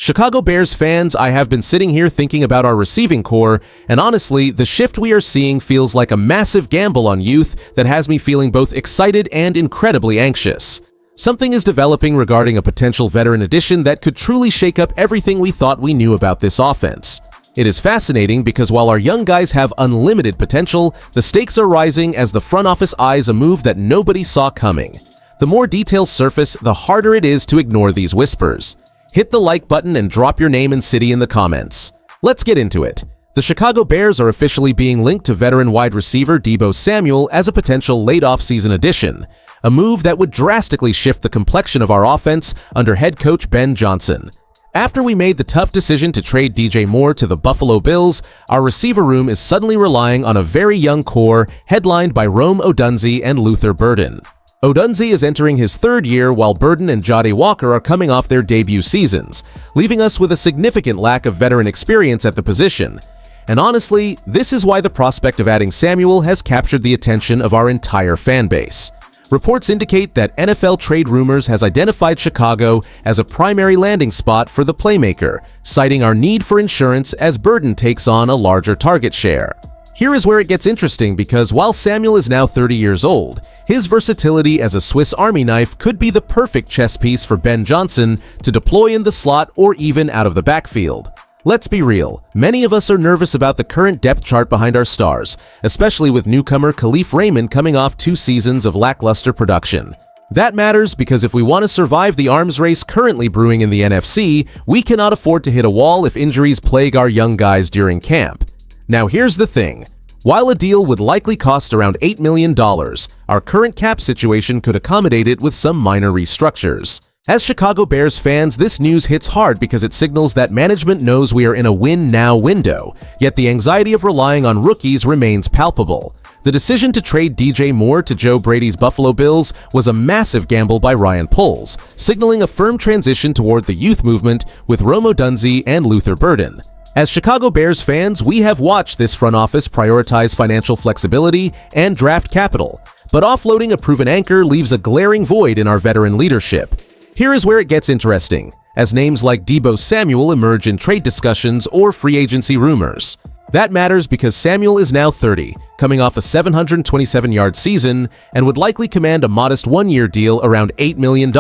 Chicago Bears fans, I have been sitting here thinking about our receiving core, and honestly, the shift we are seeing feels like a massive gamble on youth that has me feeling both excited and incredibly anxious. Something is developing regarding a potential veteran addition that could truly shake up everything we thought we knew about this offense. It is fascinating because while our young guys have unlimited potential, the stakes are rising as the front office eyes a move that nobody saw coming. The more details surface, the harder it is to ignore these whispers. Hit the like button and drop your name and city in the comments. Let's get into it. The Chicago Bears are officially being linked to veteran wide receiver Deebo Samuel as a potential late offseason addition, a move that would drastically shift the complexion of our offense under head coach Ben Johnson. After we made the tough decision to trade DJ Moore to the Buffalo Bills, our receiver room is suddenly relying on a very young core headlined by Rome Odunze and Luther Burden. Odunze is entering his third year while Burden and Jade Walker are coming off their debut seasons, leaving us with a significant lack of veteran experience at the position. And honestly, this is why the prospect of adding Samuel has captured the attention of our entire fan base. Reports indicate that NFL Trade Rumors has identified Chicago as a primary landing spot for the playmaker, citing our need for insurance as Burden takes on a larger target share. Here is where it gets interesting because while Samuel is now 30 years old, his versatility as a Swiss Army knife could be the perfect chess piece for Ben Johnson to deploy in the slot or even out of the backfield. Let's be real, many of us are nervous about the current depth chart behind our stars, especially with newcomer Khalif Raymond coming off 2 seasons of lackluster production. That matters because if we want to survive the arms race currently brewing in the NFC, we cannot afford to hit a wall if injuries plague our young guys during camp. Now here's the thing. While a deal would likely cost around $8 million, our current cap situation could accommodate it with some minor restructures. As Chicago Bears fans, this news hits hard because it signals that management knows we are in a win-now window, yet the anxiety of relying on rookies remains palpable. The decision to trade DJ Moore to Joe Brady's Buffalo Bills was a massive gamble by Ryan Poles, signaling a firm transition toward the youth movement with Rome Odunze and Luther Burden. As Chicago Bears fans, we have watched this front office prioritize financial flexibility and draft capital, but offloading a proven anchor leaves a glaring void in our veteran leadership. Here is where it gets interesting, as names like Deebo Samuel emerge in trade discussions or free agency rumors. That matters because Samuel is now 30, coming off a 727-yard season, and would likely command a modest one-year deal around $8 million,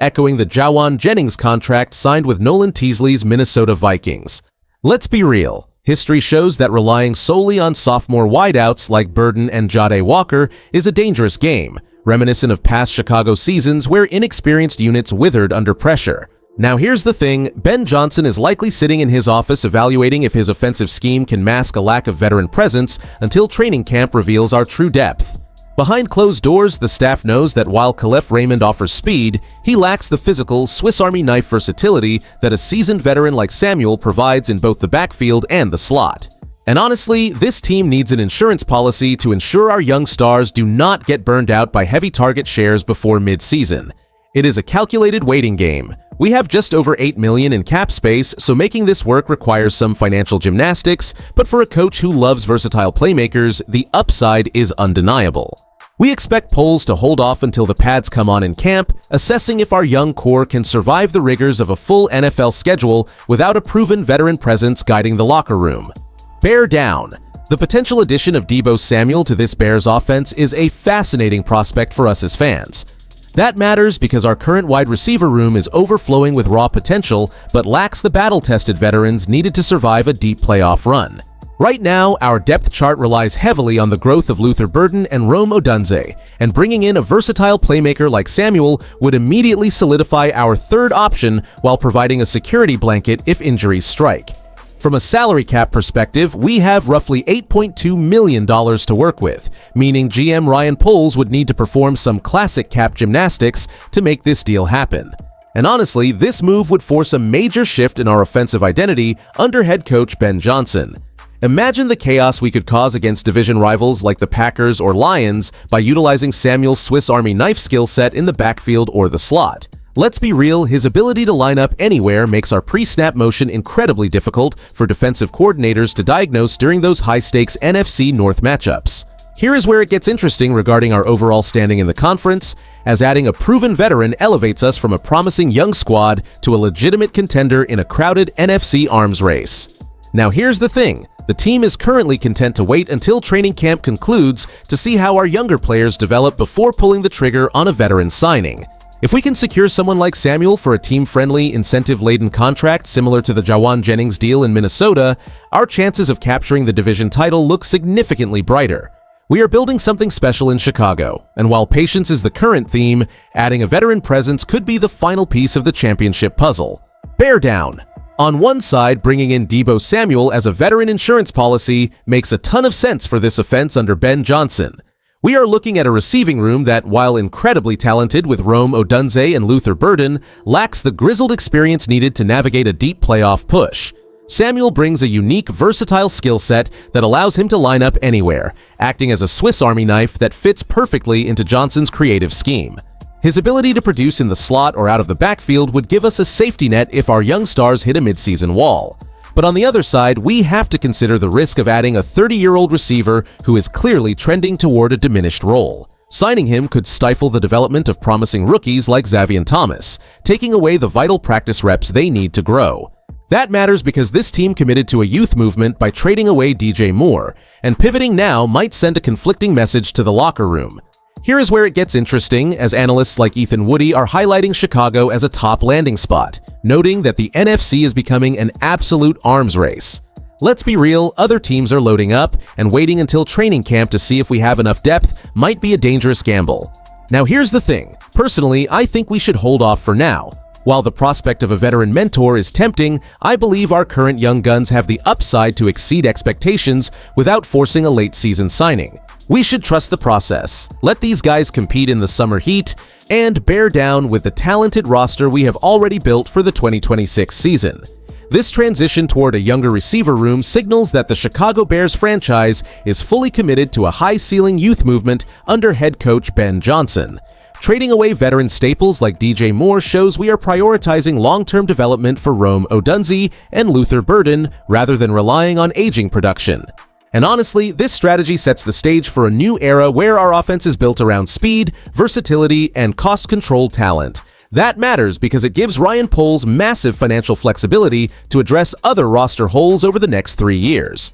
echoing the Jawan Jennings contract signed with Nolan Teasley's Minnesota Vikings. Let's be real. History shows that relying solely on sophomore wideouts like Burden and Jade Walker is a dangerous game, reminiscent of past Chicago seasons where inexperienced units withered under pressure. Now here's the thing, Ben Johnson is likely sitting in his office evaluating if his offensive scheme can mask a lack of veteran presence until training camp reveals our true depth. Behind closed doors, the staff knows that while Khalif Raymond offers speed, he lacks the physical, Swiss Army knife versatility that a seasoned veteran like Samuel provides in both the backfield and the slot. And honestly, this team needs an insurance policy to ensure our young stars do not get burned out by heavy target shares before mid-season. It is a calculated waiting game. We have just over $8 million in cap space, so making this work requires some financial gymnastics, but for a coach who loves versatile playmakers, the upside is undeniable. We expect Poles to hold off until the pads come on in camp, assessing if our young core can survive the rigors of a full NFL schedule without a proven veteran presence guiding the locker room. Bear down. The potential addition of Deebo Samuel to this Bears offense is a fascinating prospect for us as fans. That matters because our current wide receiver room is overflowing with raw potential but lacks the battle-tested veterans needed to survive a deep playoff run. Right now, our depth chart relies heavily on the growth of Luther Burden and Rome Odunze, and bringing in a versatile playmaker like Samuel would immediately solidify our third option while providing a security blanket if injuries strike. From a salary cap perspective, we have roughly $8.2 million to work with, meaning GM Ryan Poles would need to perform some classic cap gymnastics to make this deal happen. And honestly, this move would force a major shift in our offensive identity under head coach Ben Johnson. Imagine the chaos we could cause against division rivals like the Packers or Lions by utilizing Samuel's Swiss Army knife skill set in the backfield or the slot. Let's be real, his ability to line up anywhere makes our pre-snap motion incredibly difficult for defensive coordinators to diagnose during those high-stakes NFC North matchups. Here is where it gets interesting regarding our overall standing in the conference, as adding a proven veteran elevates us from a promising young squad to a legitimate contender in a crowded NFC arms race. Now here's the thing, the team is currently content to wait until training camp concludes to see how our younger players develop before pulling the trigger on a veteran signing. If we can secure someone like Samuel for a team-friendly, incentive-laden contract similar to the Jawan Jennings deal in Minnesota, our chances of capturing the division title look significantly brighter. We are building something special in Chicago, and while patience is the current theme, adding a veteran presence could be the final piece of the championship puzzle. Bear down! On one side, bringing in Deebo Samuel as a veteran insurance policy makes a ton of sense for this offense under Ben Johnson. We are looking at a receiving room that, while incredibly talented with Rome Odunze and Luther Burden, lacks the grizzled experience needed to navigate a deep playoff push. Samuel brings a unique, versatile skill set that allows him to line up anywhere, acting as a Swiss Army knife that fits perfectly into Johnson's creative scheme. His ability to produce in the slot or out of the backfield would give us a safety net if our young stars hit a midseason wall. But on the other side, we have to consider the risk of adding a 30-year-old receiver who is clearly trending toward a diminished role. Signing him could stifle the development of promising rookies like Xavier Thomas, taking away the vital practice reps they need to grow. That matters because this team committed to a youth movement by trading away DJ Moore, and pivoting now might send a conflicting message to the locker room. Here is where it gets interesting, as analysts like Ethan Woody are highlighting Chicago as a top landing spot, noting that the NFC is becoming an absolute arms race. Let's be real, other teams are loading up, and waiting until training camp to see if we have enough depth might be a dangerous gamble. Now here's the thing, personally, I think we should hold off for now. While the prospect of a veteran mentor is tempting, I believe our current young guns have the upside to exceed expectations without forcing a late-season signing. We should trust the process, let these guys compete in the summer heat, and bear down with the talented roster we have already built for the 2026 season. This transition toward a younger receiver room signals that the Chicago Bears franchise is fully committed to a high-ceiling youth movement under head coach Ben Johnson. Trading away veteran staples like DJ Moore shows we are prioritizing long-term development for Rome Odunze and Luther Burden rather than relying on aging production. And honestly, this strategy sets the stage for a new era where our offense is built around speed, versatility, and cost-controlled talent. That matters because it gives Ryan Poles massive financial flexibility to address other roster holes over the next 3 years.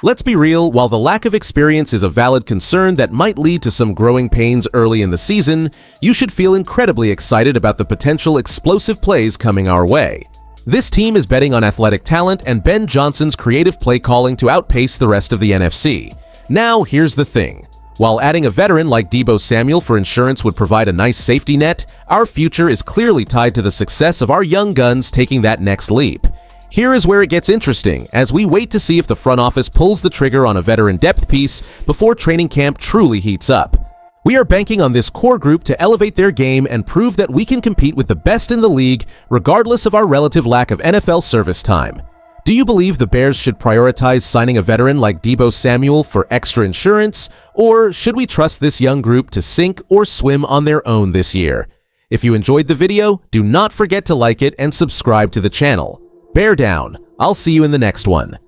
Let's be real, while the lack of experience is a valid concern that might lead to some growing pains early in the season, you should feel incredibly excited about the potential explosive plays coming our way. This team is betting on athletic talent and Ben Johnson's creative play calling to outpace the rest of the NFC. Now, here's the thing. While adding a veteran like Deebo Samuel for insurance would provide a nice safety net, our future is clearly tied to the success of our young guns taking that next leap. Here is where it gets interesting, as we wait to see if the front office pulls the trigger on a veteran depth piece before training camp truly heats up. We are banking on this core group to elevate their game and prove that we can compete with the best in the league, regardless of our relative lack of NFL service time. Do you believe the Bears should prioritize signing a veteran like Deebo Samuel for extra insurance, or should we trust this young group to sink or swim on their own this year? If you enjoyed the video, do not forget to like it and subscribe to the channel. Bear down. I'll see you in the next one.